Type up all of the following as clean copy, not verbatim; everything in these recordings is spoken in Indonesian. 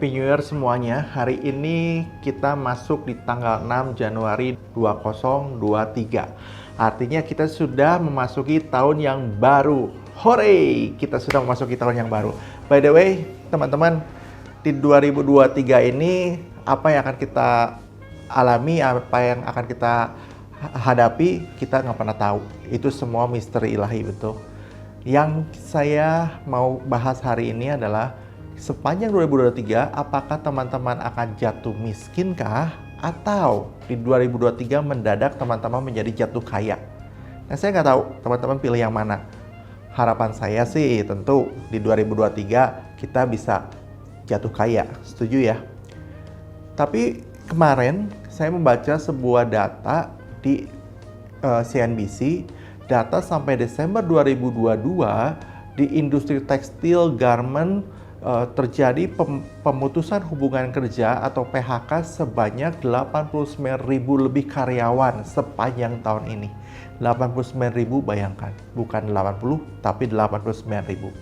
Happy New Year semuanya. Hari ini kita masuk di tanggal 6 Januari 2023. Artinya kita sudah memasuki tahun yang baru. Hore! Kita sudah memasuki tahun yang baru. By the way, teman-teman, di 2023 ini apa yang akan kita alami, apa yang akan kita hadapi, kita nggak pernah tahu. Itu semua misteri ilahi, betul. Yang saya mau bahas hari ini adalah sepanjang 2023, apakah teman-teman akan jatuh miskinkah? Atau di 2023 mendadak teman-teman menjadi jatuh kaya? Nah, saya nggak tahu teman-teman pilih yang mana. Harapan saya sih tentu di 2023 kita bisa jatuh kaya. Setuju ya? Tapi kemarin saya membaca sebuah data di CNBC, data sampai Desember 2022 di industri tekstil, garment, terjadi pemutusan hubungan kerja atau PHK sebanyak 89.000 lebih karyawan sepanjang tahun ini. 89.000, bayangkan, bukan 80 tapi 89.000.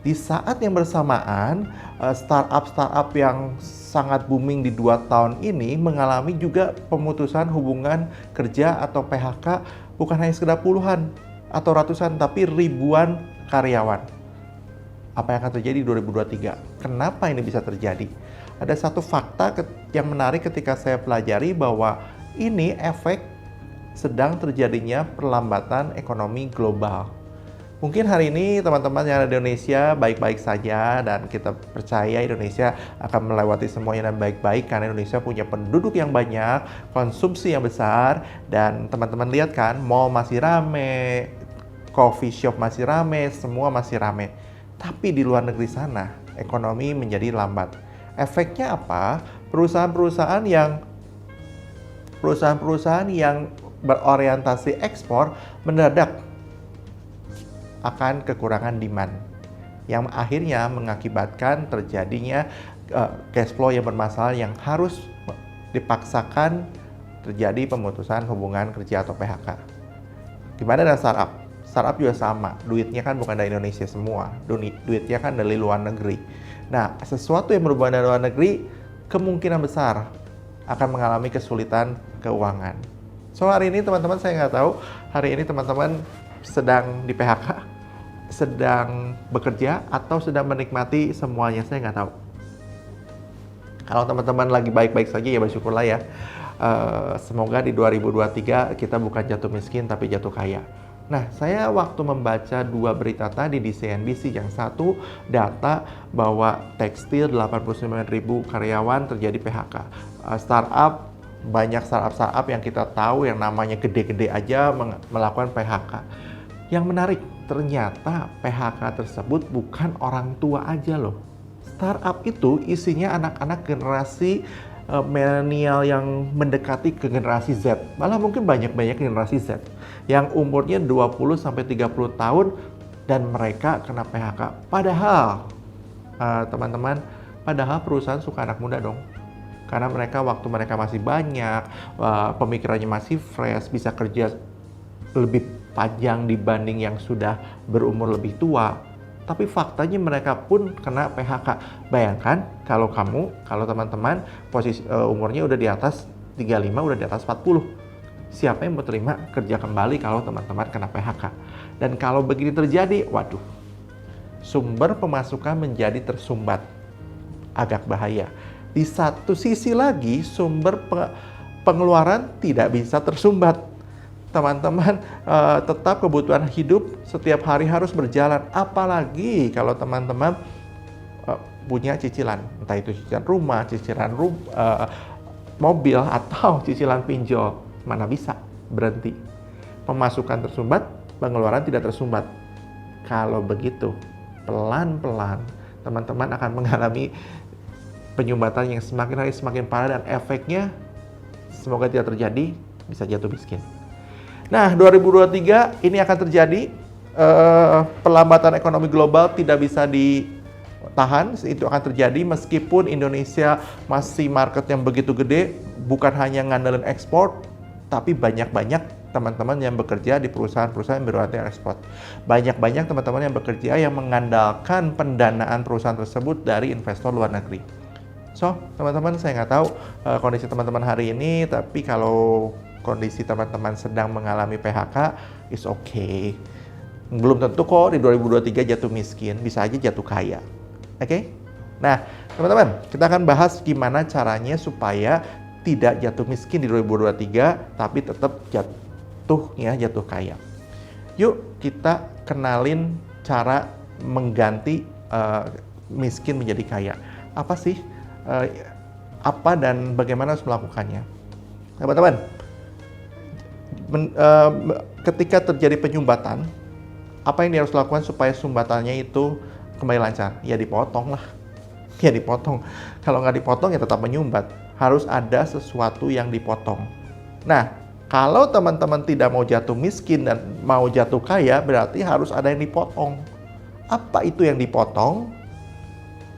Di saat yang bersamaan, startup yang sangat booming di 2 tahun ini mengalami juga pemutusan hubungan kerja atau PHK, bukan hanya sekedar puluhan atau ratusan tapi ribuan karyawan. Apa yang akan terjadi di 2023? Kenapa ini bisa terjadi? Ada satu fakta yang menarik ketika saya pelajari bahwa ini efek sedang terjadinya perlambatan ekonomi global. Mungkin hari ini teman-teman yang ada di Indonesia baik-baik saja dan kita percaya Indonesia akan melewati semuanya dan baik-baik karena Indonesia punya penduduk yang banyak, konsumsi yang besar, dan teman-teman lihat kan, mall masih rame, coffee shop masih rame, semua masih rame. Tapi di luar negeri sana, ekonomi menjadi lambat. Efeknya apa? Perusahaan-perusahaan yang berorientasi ekspor mendadak akan kekurangan demand, yang akhirnya mengakibatkan terjadinya cash flow yang bermasalah yang harus dipaksakan terjadi pemutusan hubungan kerja atau PHK. Gimana dengan startup? Startup juga sama, duitnya kan bukan dari Indonesia semua, duitnya kan dari luar negeri. Nah, sesuatu yang berhubungan dengan luar negeri kemungkinan besar akan mengalami kesulitan keuangan. So hari ini teman-teman, saya nggak tahu hari ini teman-teman sedang di PHK, sedang bekerja, atau sedang menikmati semuanya, saya nggak tahu. Kalau teman-teman lagi baik-baik saja ya bersyukurlah ya. Semoga di 2023 kita bukan jatuh miskin tapi jatuh kaya. Nah, saya waktu membaca 2 berita tadi di CNBC, yang satu data bahwa tekstil 89.000 karyawan terjadi PHK. Startup, banyak startup yang kita tahu yang namanya gede-gede aja melakukan PHK. Yang menarik, ternyata PHK tersebut bukan orang tua aja loh. Startup itu isinya anak-anak generasi milenial yang mendekati ke generasi Z. Malah mungkin banyak-banyak generasi Z yang umurnya 20-30 tahun dan mereka kena PHK. Padahal, teman-teman, padahal perusahaan suka anak muda dong. Karena waktu mereka masih banyak, pemikirannya masih fresh, bisa kerja lebih panjang dibanding yang sudah berumur lebih tua. Tapi faktanya mereka pun kena PHK. Bayangkan kalau teman-teman posisi umurnya udah di atas 35, udah di atas 40. Siapa yang mau terima kerja kembali kalau teman-teman kena PHK? Dan kalau begini terjadi, waduh, sumber pemasukan menjadi tersumbat. Agak bahaya. Di satu sisi lagi, sumber pengeluaran tidak bisa tersumbat. Teman-teman, tetap kebutuhan hidup setiap hari harus berjalan. Apalagi kalau teman-teman punya cicilan, entah itu cicilan rumah, cicilan mobil, atau cicilan pinjol. Mana bisa berhenti? Pemasukan tersumbat, pengeluaran tidak tersumbat. Kalau begitu, pelan-pelan teman-teman akan mengalami penyumbatan yang semakin hari semakin parah, dan efeknya semoga tidak terjadi, bisa jatuh miskin. Nah, 2023 ini akan terjadi, perlambatan ekonomi global tidak bisa ditahan, itu akan terjadi meskipun Indonesia masih market yang begitu gede, bukan hanya ngandelin ekspor, tapi banyak-banyak teman-teman yang bekerja di perusahaan-perusahaan yang berorientasi ekspor. Banyak-banyak teman-teman yang bekerja yang mengandalkan pendanaan perusahaan tersebut dari investor luar negeri. So, teman-teman, saya nggak tahu kondisi teman-teman hari ini, tapi kalau kondisi teman-teman sedang mengalami PHK, is okay. Belum tentu kok di 2023 jatuh miskin, bisa aja jatuh kaya. Oke? Nah, teman-teman, kita akan bahas gimana caranya supaya tidak jatuh miskin di 2023, tapi tetap jatuh kaya. Yuk kita kenalin cara mengganti miskin menjadi kaya. Apa sih? Apa dan bagaimana harus melakukannya? Teman-teman, ketika terjadi penyumbatan, apa yang dia harus lakukan supaya sumbatannya itu kembali lancar? Ya dipotong lah. Ya dipotong. Kalau nggak dipotong ya tetap menyumbat. Harus ada sesuatu yang dipotong. Nah, kalau teman-teman tidak mau jatuh miskin dan mau jatuh kaya, berarti harus ada yang dipotong. Apa itu yang dipotong?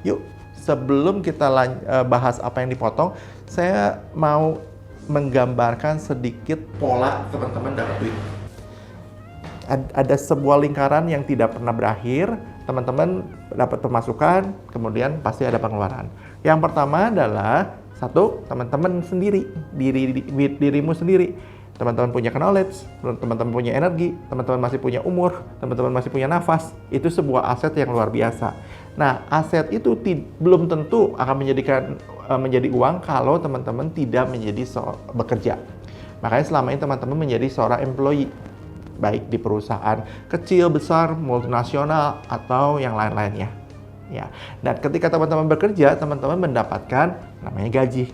Yuk, sebelum kita bahas apa yang dipotong, saya mau menggambarkan sedikit pola teman-teman dapat duit. Ada sebuah lingkaran yang tidak pernah berakhir, teman-teman dapat pemasukan, kemudian pasti ada pengeluaran. Yang pertama adalah satu, teman-teman sendiri, dirimu sendiri. Teman-teman punya knowledge, teman-teman punya energi, teman-teman masih punya umur, teman-teman masih punya nafas. Itu sebuah aset yang luar biasa. Nah, aset itu belum tentu akan menjadi uang kalau teman-teman tidak menjadi bekerja. Makanya selama ini teman-teman menjadi seorang employee, baik di perusahaan kecil, besar, multinasional, atau yang lain-lainnya. Ya. Dan ketika teman-teman bekerja, teman-teman mendapatkan namanya gaji.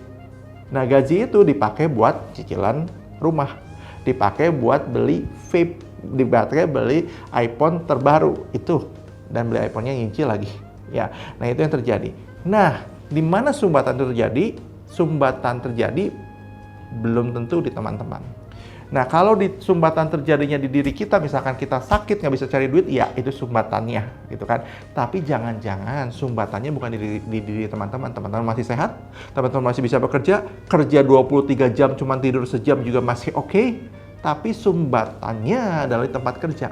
Nah, gaji itu dipakai buat cicilan rumah, dipakai buat beli vape, dipakai beli iPhone terbaru itu, dan beli iPhone-nya nyicil lagi. Ya, nah itu yang terjadi. Nah, di mana sumbatan itu terjadi? Sumbatan terjadi belum tentu di teman-teman. Nah, kalau di sumbatan terjadinya di diri kita, misalkan kita sakit nggak bisa cari duit, ya itu sumbatannya, gitu kan. Tapi jangan-jangan sumbatannya bukan di diri teman-teman. Teman-teman masih sehat, teman-teman masih bisa bekerja, kerja 23 jam, cuma tidur sejam juga masih oke. Tapi sumbatannya adalah di tempat kerja.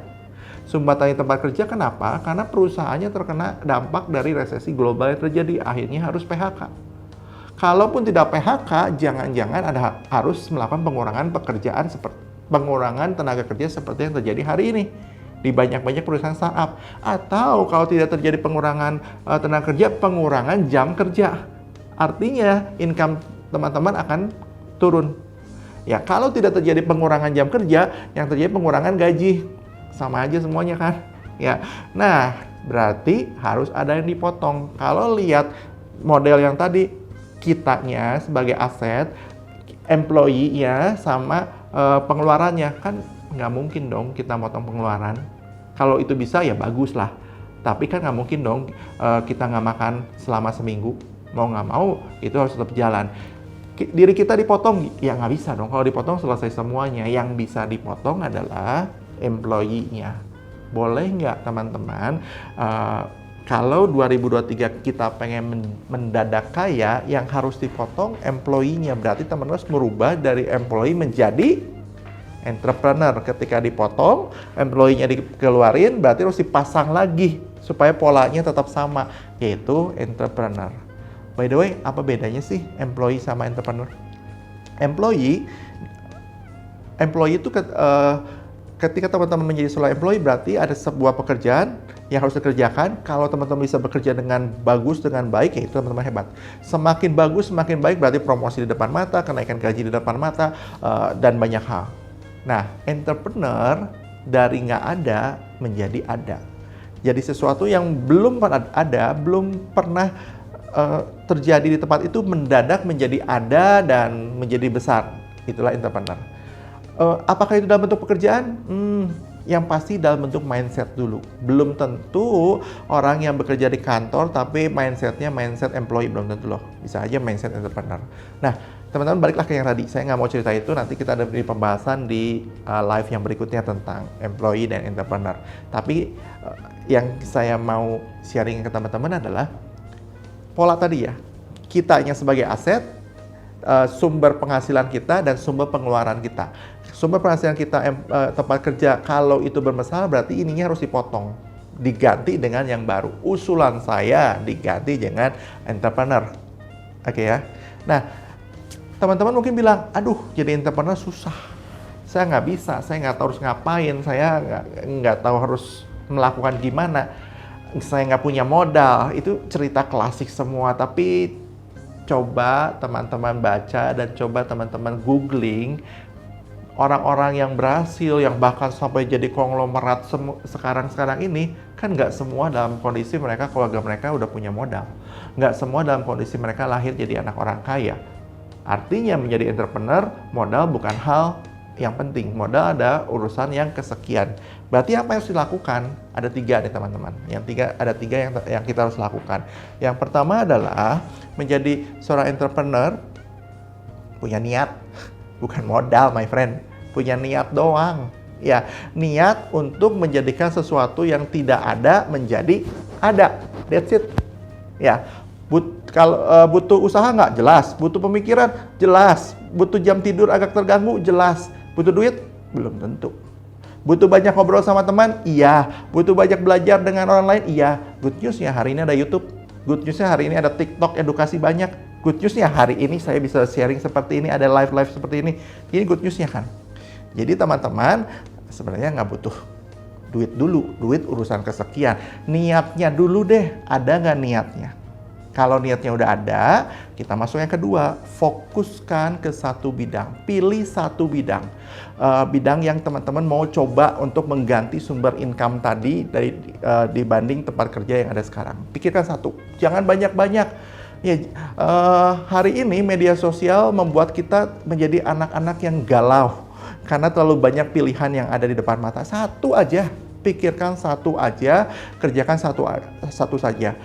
Sumbatannya tempat kerja kenapa? Karena perusahaannya terkena dampak dari resesi global yang terjadi, akhirnya harus PHK. Kalaupun tidak PHK, jangan-jangan harus melakukan pengurangan pekerjaan, pengurangan tenaga kerja seperti yang terjadi hari ini di banyak-banyak perusahaan startup. Atau kalau tidak terjadi pengurangan tenaga kerja, pengurangan jam kerja. Artinya income teman-teman akan turun. Ya, kalau tidak terjadi pengurangan jam kerja, yang terjadi pengurangan gaji. Sama aja semuanya kan. Ya. Nah, berarti harus ada yang dipotong. Kalau lihat model yang tadi, kitanya sebagai aset, employee-nya sama pengeluarannya, kan nggak mungkin dong kita motong pengeluaran. Kalau itu bisa ya bagus lah, tapi kan nggak mungkin dong kita nggak makan selama seminggu. Mau nggak mau itu harus tetap jalan. Diri kita dipotong, ya nggak bisa dong. Kalau dipotong selesai semuanya. Yang bisa dipotong adalah employee-nya. Boleh nggak teman-teman? Kalau 2023 kita pengen mendadak kaya, yang harus dipotong employee-nya. Berarti teman-teman harus merubah dari employee menjadi entrepreneur. Ketika dipotong, employee-nya dikeluarin, berarti harus dipasang lagi supaya polanya tetap sama, yaitu entrepreneur. By the way, apa bedanya sih employee sama entrepreneur? Employee itu ketika teman-teman menjadi seorang employee, berarti ada sebuah pekerjaan yang harus dikerjakan. Kalau teman-teman bisa bekerja dengan bagus, dengan baik, ya itu teman-teman hebat. Semakin bagus, semakin baik, berarti promosi di depan mata, kenaikan gaji di depan mata, dan banyak hal. Nah, entrepreneur dari nggak ada menjadi ada. Jadi sesuatu yang belum pernah ada, belum pernah terjadi di tempat itu, mendadak menjadi ada dan menjadi besar. Itulah entrepreneur. Apakah itu dalam bentuk pekerjaan? Yang pasti dalam bentuk mindset dulu. Belum tentu orang yang bekerja di kantor tapi mindsetnya mindset employee, belum tentu loh. Bisa aja mindset entrepreneur. Nah, teman-teman baliklah ke yang tadi. Saya nggak mau cerita itu, nanti kita ada di pembahasan di live yang berikutnya tentang employee dan entrepreneur. Tapi yang saya mau sharing ke teman-teman adalah pola tadi ya. Kitanya sebagai aset, sumber penghasilan kita dan sumber pengeluaran kita. Sumber penghasilan kita tempat kerja, kalau itu bermasalah berarti ininya harus dipotong, diganti dengan yang baru. Usulan saya diganti dengan entrepreneur. Oke ya. Nah, teman-teman mungkin bilang, aduh jadi entrepreneur susah. Saya nggak bisa, saya nggak tahu harus ngapain, saya nggak tahu harus melakukan gimana. Saya nggak punya modal. Itu cerita klasik semua, tapi coba teman-teman baca dan coba teman-teman googling orang-orang yang berhasil, yang bahkan sampai jadi konglomerat sekarang ini, kan nggak semua dalam kondisi mereka, keluarga mereka udah punya modal. Nggak semua dalam kondisi mereka lahir jadi anak orang kaya. Artinya menjadi entrepreneur, modal bukan hal yang penting. Modal ada urusan yang kesekian. Berarti apa yang harus dilakukan? Ada 3 nih teman-teman. Ada tiga yang kita harus lakukan. Yang pertama adalah menjadi seorang entrepreneur, punya niat. Bukan modal, my friend. Punya niat doang. Ya, niat untuk menjadikan sesuatu yang tidak ada menjadi ada. That's it. Ya, kalau butuh usaha nggak? Jelas. Butuh pemikiran? Jelas. Butuh jam tidur agak terganggu? Jelas. Butuh duit? Belum tentu. Butuh banyak ngobrol sama teman? Iya. Butuh banyak belajar dengan orang lain? Iya. Good news-nya hari ini ada YouTube. Good news-nya hari ini ada TikTok, edukasi banyak. Good news-nya hari ini saya bisa sharing seperti ini, ada live seperti ini. Ini good news-nya kan. Jadi teman-teman, sebenarnya nggak butuh duit dulu. Duit urusan kesekian. Niatnya dulu deh, ada nggak niatnya? Kalau niatnya udah ada, kita masuk yang kedua. Fokuskan ke satu bidang. Pilih satu bidang. Bidang yang teman-teman mau coba untuk mengganti sumber income tadi dibanding tempat kerja yang ada sekarang. Pikirkan satu. Jangan banyak-banyak. Ya, hari ini media sosial membuat kita menjadi anak-anak yang galau karena terlalu banyak pilihan yang ada di depan mata. Satu aja, pikirkan satu aja, kerjakan satu saja.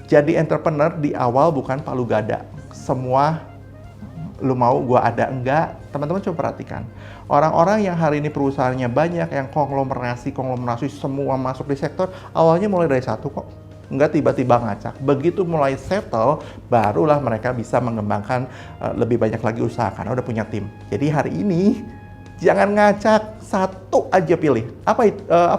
Jadi entrepreneur di awal bukan palu gada. Semua lu mau, gua ada, enggak. Teman-teman coba perhatikan. Orang-orang yang hari ini perusahaannya banyak, yang konglomerasi semua masuk di sektor, awalnya mulai dari satu kok. Enggak tiba-tiba ngacak. Begitu mulai settle, barulah mereka bisa mengembangkan lebih banyak lagi usaha karena udah punya tim. Jadi hari ini jangan ngacak, satu aja pilih. Apa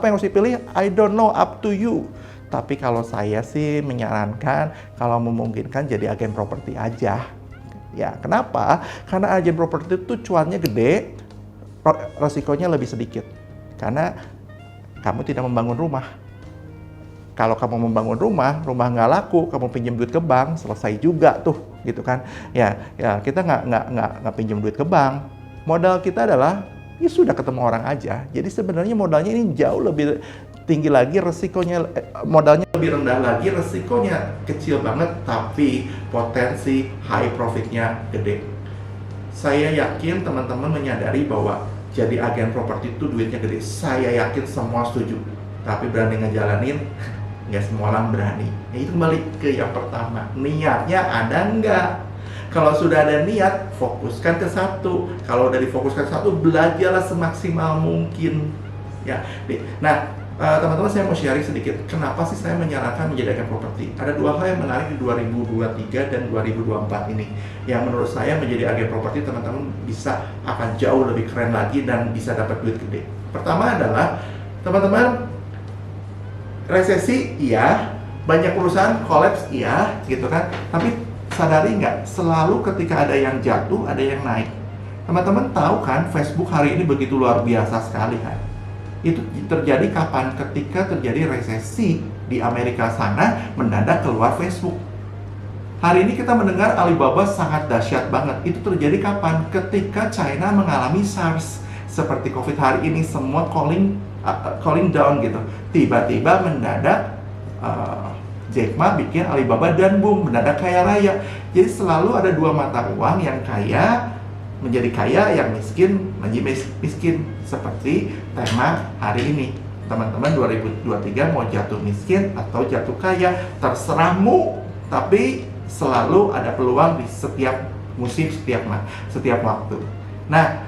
yang harus dipilih? I don't know, up to you. Tapi kalau saya sih menyarankan kalau memungkinkan jadi agen properti aja. Ya, kenapa? Karena agen properti itu cuannya gede, resikonya lebih sedikit. Karena kamu tidak membangun rumah. Kalau kamu membangun rumah nggak laku, kamu pinjam duit ke bank, selesai juga tuh, gitu kan? Ya kita nggak pinjam duit ke bank. Modal kita adalah ya sudah ketemu orang aja. Jadi sebenarnya modalnya ini jauh lebih tinggi lagi, resikonya modalnya lebih rendah lagi, resikonya kecil banget, tapi potensi high profitnya gede. Saya yakin teman-teman menyadari bahwa jadi agen properti itu duitnya gede. Saya yakin semua setuju, tapi berani ngejalanin nggak semua orang berani. Nah, itu kembali ke yang pertama, niatnya ada nggak? Kalau sudah ada niat, fokuskan ke satu. Kalau udah difokuskan satu, belajarlah semaksimal mungkin. Ya, nah teman-teman, saya mau sharing sedikit. Kenapa sih saya menyarankan menjadi agen properti? Ada 2 hal yang menarik di 2023 dan 2024 ini. Yang menurut saya menjadi agen properti, teman-teman bisa akan jauh lebih keren lagi dan bisa dapat duit gede. Pertama adalah, teman-teman, resesi iya, banyak perusahaan kolaps iya, gitu kan. Tapi sadari nggak, selalu ketika ada yang jatuh, ada yang naik. Teman-teman tahu kan, Facebook hari ini begitu luar biasa sekali kan. Itu terjadi kapan? Ketika terjadi resesi di Amerika sana, mendadak keluar Facebook. Hari ini kita mendengar Alibaba sangat dahsyat banget. Itu terjadi kapan? Ketika China mengalami SARS. Seperti COVID hari ini, semua calling down gitu. Tiba-tiba mendadak Jack Ma bikin Alibaba dan boom, mendadak kaya raya. Jadi selalu ada 2 mata uang, yang kaya menjadi kaya, yang miskin menjadi miskin. Seperti tema hari ini. Teman-teman, 2023 mau jatuh miskin atau jatuh kaya, terserahmu. Tapi selalu ada peluang di setiap musim, setiap waktu. Nah,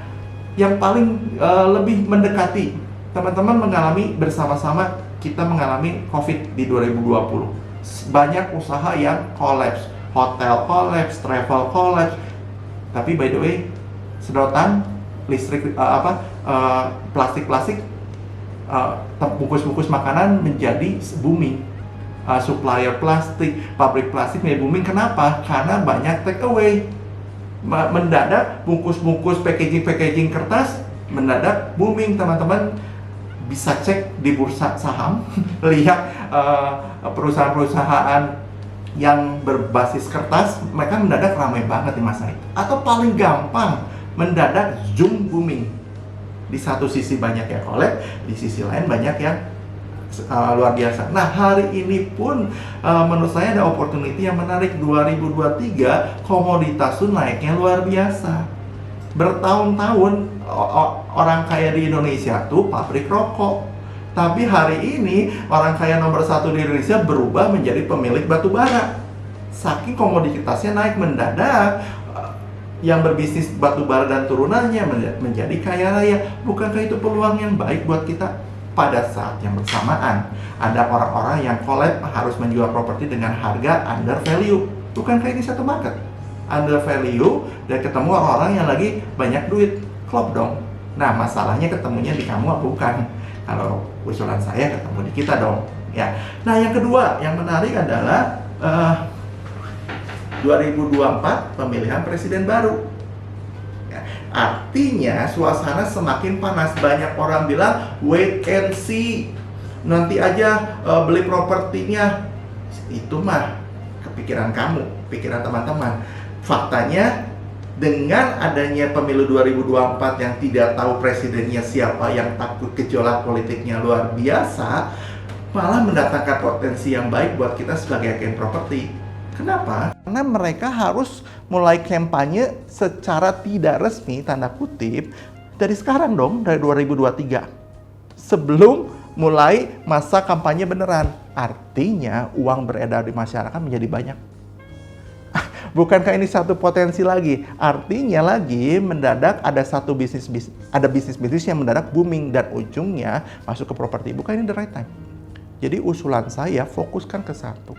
yang paling lebih mendekati, teman-teman mengalami bersama-sama, kita mengalami COVID di 2020. Banyak usaha yang collapse, hotel collapse, travel collapse. Tapi by the way, sedotan, listrik, plastik-plastik, bungkus-bungkus makanan menjadi booming. supplier plastik, pabrik plastik menjadi booming. Kenapa? Karena banyak take away. Mendadak bungkus-bungkus packaging kertas mendadak booming, teman-teman. Bisa cek di bursa saham, lihat perusahaan-perusahaan yang berbasis kertas, mereka mendadak ramai banget di masa itu. Atau paling gampang, mendadak Zoom booming. Di satu sisi banyak yang collab, di sisi lain banyak yang luar biasa. Nah, hari ini pun menurut saya ada opportunity yang menarik. 2023 komoditas tuh naiknya luar biasa. Bertahun-tahun orang kaya di Indonesia tuh pabrik rokok. Tapi hari ini orang kaya nomor 1 di Indonesia berubah menjadi pemilik batu bara. Saking komoditasnya naik mendadak, yang berbisnis batu bara dan turunannya menjadi kaya raya. Bukankah itu peluang yang baik buat kita? Pada saat yang bersamaan, ada orang-orang yang collab harus menjual properti dengan harga under value. Bukankah ini satu market? Under value dan ketemu orang-orang yang lagi banyak duit, klop dong. Nah, masalahnya ketemunya di kamu apa bukan? Kalau usulan saya ketemu di kita dong, ya. Nah, yang kedua yang menarik adalah 2024 pemilihan presiden baru. Ya, artinya suasana semakin panas. Banyak orang bilang wait and see, nanti aja beli propertinya. Itu mah kepikiran kamu, pikiran teman-teman. Faktanya, dengan adanya pemilu 2024 yang tidak tahu presidennya siapa, yang takut gejolak politiknya luar biasa, malah mendatangkan potensi yang baik buat kita sebagai agen properti. Kenapa? Karena mereka harus mulai kampanye secara tidak resmi, tanda kutip, dari sekarang dong, dari 2023. Sebelum mulai masa kampanye beneran. Artinya uang beredar di masyarakat menjadi banyak. Bukankah ini satu potensi lagi? Artinya lagi mendadak ada bisnis yang mendadak booming dan ujungnya masuk ke properti. Bukan ini the right time? Jadi usulan saya fokuskan ke satu.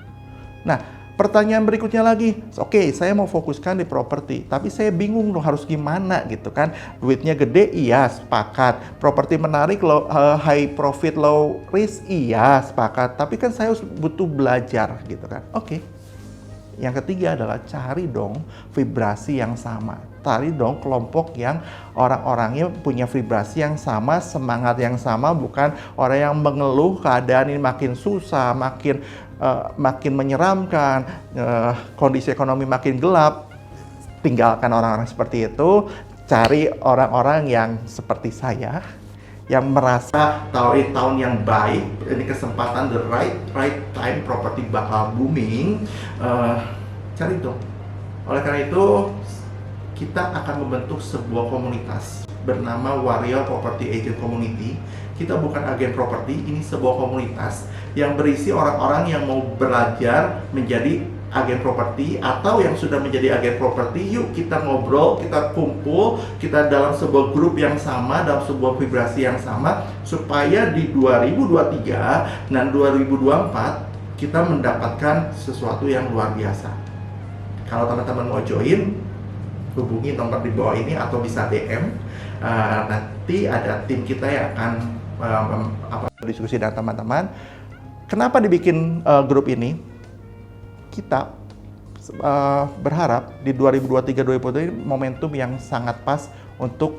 Nah, pertanyaan berikutnya lagi, oke, saya mau fokuskan di properti, tapi saya bingung loh harus gimana gitu kan. Duitnya gede, iya sepakat. Properti menarik, high profit, low risk, iya sepakat. Tapi kan saya butuh belajar gitu kan. Oke. Yang ketiga adalah cari dong vibrasi yang sama. Cari dong kelompok yang orang-orangnya punya vibrasi yang sama, semangat yang sama, bukan orang yang mengeluh keadaan ini makin susah, makin menyeramkan, kondisi ekonomi makin gelap. Tinggalkan orang-orang seperti itu, cari orang-orang yang seperti saya, yang merasa tahun yang baik, ini kesempatan, the right time, properti bakal booming, cari dong. Oleh karena itu, kita akan membentuk sebuah komunitas bernama Warrior Property Agent Community. Kita bukan agen properti, ini sebuah komunitas yang berisi orang-orang yang mau belajar menjadi agen properti atau yang sudah menjadi agen properti. Yuk kita ngobrol, kita kumpul, kita dalam sebuah grup yang sama, dalam sebuah vibrasi yang sama, supaya di 2023 dan 2024 kita mendapatkan sesuatu yang luar biasa. Kalau teman-teman mau join, hubungi nomor di bawah ini atau bisa DM. Nanti ada tim kita yang akan diskusi dengan teman-teman. Kenapa dibikin grup ini? Kita berharap di 2023-2024 ini momentum yang sangat pas untuk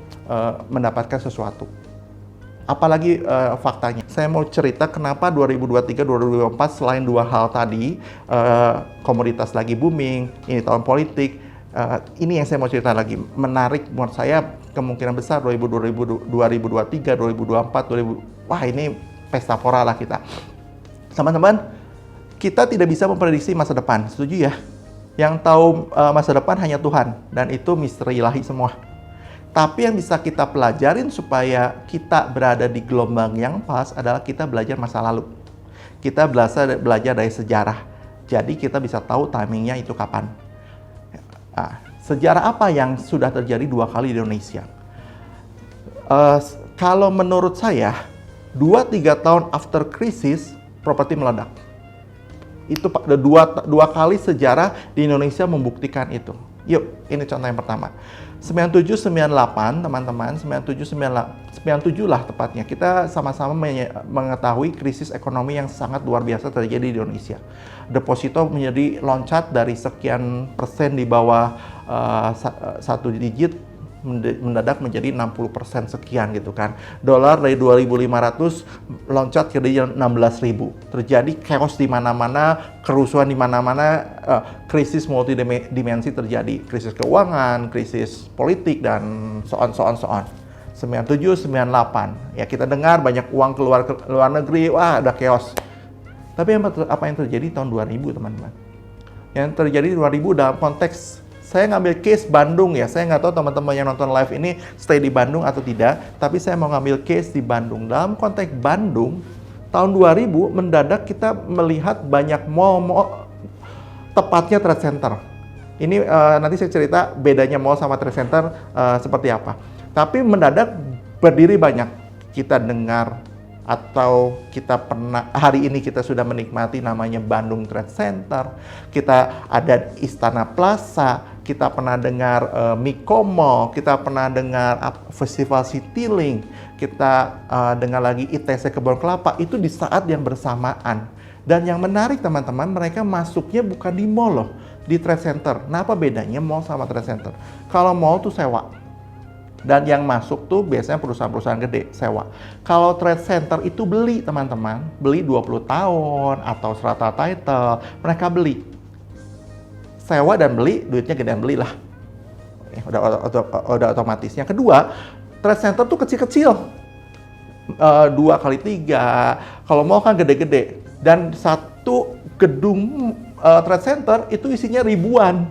mendapatkan sesuatu. Apalagi faktanya. Saya mau cerita kenapa 2023-2024 selain dua hal tadi, komoditas lagi booming, ini tahun politik, ini yang saya mau cerita lagi. Menarik buat saya, kemungkinan besar 2023, 2024, wah ini pesta pora lah kita. Teman-teman, kita tidak bisa memprediksi masa depan, setuju ya? Yang tahu masa depan hanya Tuhan, dan itu misteri ilahi semua. Tapi yang bisa kita pelajarin supaya kita berada di gelombang yang pas adalah kita belajar masa lalu. Kita belajar dari sejarah, jadi kita bisa tahu timingnya itu kapan. Sejarah apa yang sudah terjadi 2 kali di Indonesia? Kalau menurut saya, 2-3 tahun after krisis, properti meledak. Itu dua kali sejarah di Indonesia membuktikan itu. Yuk, ini contoh yang pertama. 97 98 teman-teman, 97 97 lah tepatnya. Kita sama-sama mengetahui krisis ekonomi yang sangat luar biasa terjadi di Indonesia. Deposito menjadi loncat dari sekian persen di bawah satu digit mendadak menjadi 60% sekian gitu kan. Dolar dari 2.500 loncat ke 16.000. Terjadi chaos di mana-mana, kerusuhan di mana-mana, krisis multidimensi terjadi, krisis keuangan, krisis politik dan so on. 97, 98. Ya kita dengar banyak uang keluar ke luar negeri, wah ada chaos. Tapi apa yang terjadi tahun 2000 teman-teman? Yang terjadi 2000 dalam konteks saya ngambil case Bandung ya, saya nggak tahu teman-teman yang nonton live ini stay di Bandung atau tidak, tapi saya mau ngambil case di Bandung. Dalam konteks Bandung, tahun 2000 mendadak kita melihat banyak mall, tepatnya Trade Center. Ini nanti saya cerita bedanya mall sama Trade Center seperti apa. Tapi mendadak berdiri banyak, kita dengar atau kita pernah, hari ini kita sudah menikmati namanya Bandung Trade Center, kita ada Istana Plaza, kita pernah dengar Miko Mall, kita pernah dengar Festival Citylink, kita dengar lagi ITC Kebon Kelapa, itu di saat yang bersamaan. Dan yang menarik teman-teman, mereka masuknya bukan di mall loh, di Trade Center. Nah apa bedanya mall sama Trade Center? Kalau mall tuh sewa. Dan yang masuk tuh biasanya perusahaan-perusahaan gede, sewa. Kalau Trade Center itu beli teman-teman, beli 20 tahun atau strata title, mereka beli. Sewa dan beli, duitnya gedean beli lah. Udah otomatis. Yang kedua, Trade Center tuh kecil-kecil. 2x3, kalau mau kan gede-gede. Dan satu gedung Trade Center itu isinya ribuan.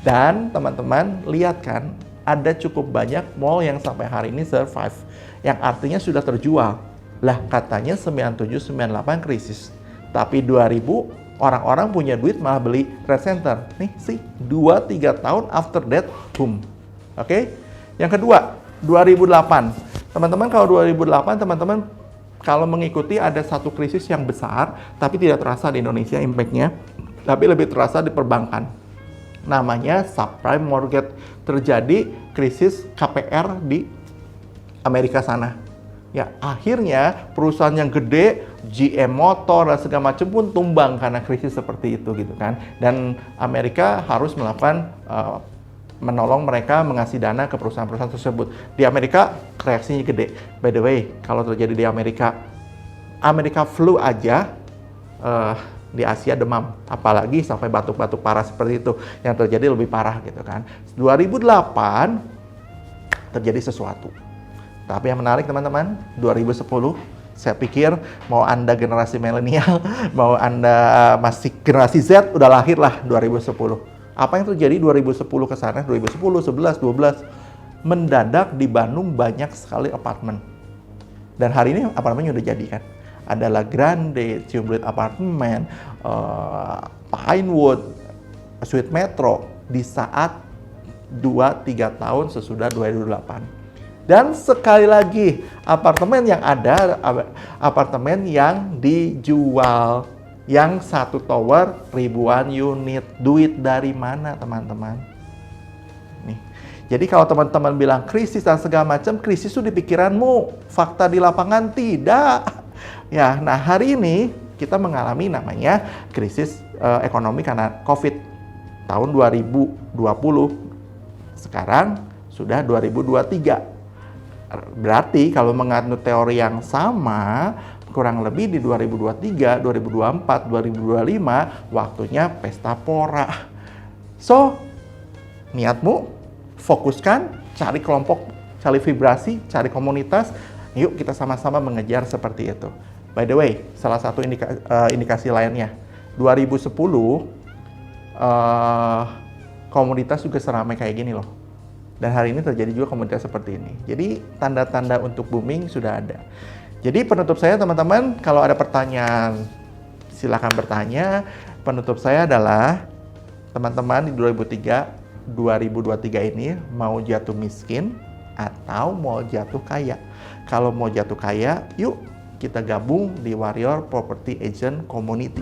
Dan teman-teman lihat kan, ada cukup banyak mall yang sampai hari ini survive, yang artinya sudah terjual. Lah katanya 97-98 krisis, tapi 2000 orang-orang punya duit malah beli Trade Center. Nih sih 2-3 tahun after that, boom. Oke? Yang kedua, 2008. Teman-teman kalau 2008 teman-teman kalau mengikuti ada satu krisis yang besar, tapi tidak terasa di Indonesia impact-nya, tapi lebih terasa di perbankan. Namanya subprime mortgage, terjadi krisis KPR di Amerika sana. Ya, akhirnya perusahaan yang gede, GM Motor dan segala macam pun tumbang karena krisis seperti itu gitu kan. Dan Amerika harus melakukan menolong mereka mengasih dana ke perusahaan-perusahaan tersebut. Di Amerika reaksinya gede. By the way, kalau terjadi di Amerika flu aja di Asia demam, apalagi sampai batuk-batuk parah seperti itu, yang terjadi lebih parah gitu kan. 2008 terjadi sesuatu. Tapi yang menarik teman-teman, 2010 saya pikir mau Anda generasi milenial, mau Anda masih generasi Z, udah lahir lah 2010. Apa yang terjadi 2010 ke sana, 2010, 11, 12, mendadak di Bandung banyak sekali apartemen. Dan hari ini apartemennya udah jadi kan. Ada La Grande, Ciumbrit Apartemen, Pinewood, Suite Metro di saat 2-3 tahun sesudah 2008. Dan sekali lagi, apartemen yang ada, apartemen yang dijual, yang satu tower ribuan unit. Duit dari mana teman-teman? Nih. Jadi kalau teman-teman bilang krisis dan segala macam, krisis itu di pikiranmu, fakta di lapangan tidak. Ya, nah hari ini kita mengalami namanya krisis ekonomi karena COVID tahun 2020. Sekarang sudah 2023. Berarti kalau menganut teori yang sama, kurang lebih di 2023, 2024, 2025 waktunya pesta pora. So, niatmu fokuskan, cari kelompok, cari vibrasi, cari komunitas. Yuk kita sama-sama mengejar seperti itu. By the way, salah satu indikasi lainnya, 2010 komunitas juga seramai kayak gini loh. Dan hari ini terjadi juga komunitas seperti ini. Jadi tanda-tanda untuk booming sudah ada. Jadi penutup saya teman-teman, kalau ada pertanyaan silakan bertanya. Penutup saya adalah teman-teman di 2023 ini mau jatuh miskin atau mau jatuh kaya. Kalau mau jatuh kaya, yuk kita gabung di Warrior Property Agent Community.